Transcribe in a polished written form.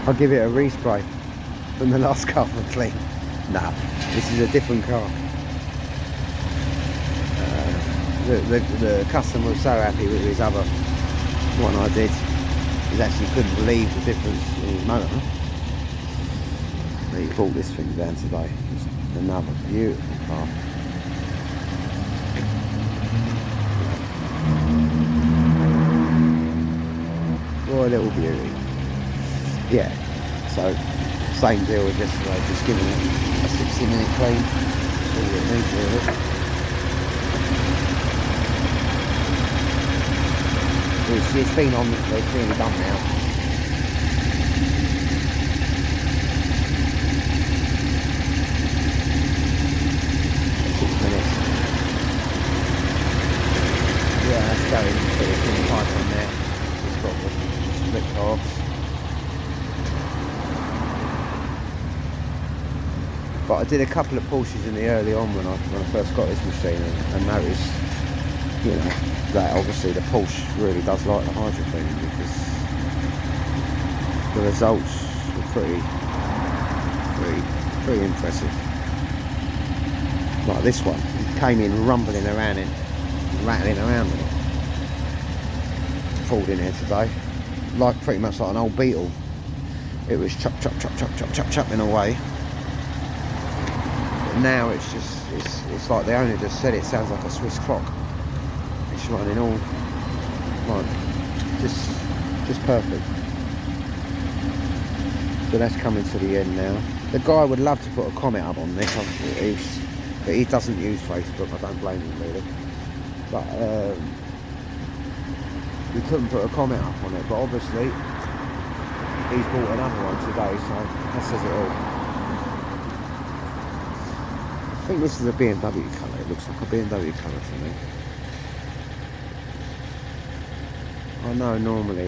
I'll give it a respray from the last car for clean. Nah, this is a different car. The customer was so happy with his other one I did. He actually couldn't believe the difference in his motor. He brought this thing down today. It's another beautiful car. What a little beauty. Yeah, so same deal as yesterday, just giving it a 60-minute clean. All it needs really. It's been on, it's really done now. Yeah, that's going to the thin pipe on there. It's got the split carbs. But I did a couple of Porsches in the early on when I first got this machine and noticed, you know, that obviously the Porsche really does like the hydro cleaning because the results were pretty impressive. Like this one, it came in rumbling around it. Rattling around with it. Pulled in here today, like pretty much like an old Beetle. It was chop chopping away. But now it's just it's like the owner just said, it sounds like a Swiss clock. It's running all like just perfect. So that's coming to the end now. The guy would love to put a comment up on this, but he doesn't use Facebook. I don't blame him really. But we couldn't put a comment up on it, but obviously he's bought another one today, so that says it all. I think this is a BMW colour. It looks like a BMW colour for me. I know normally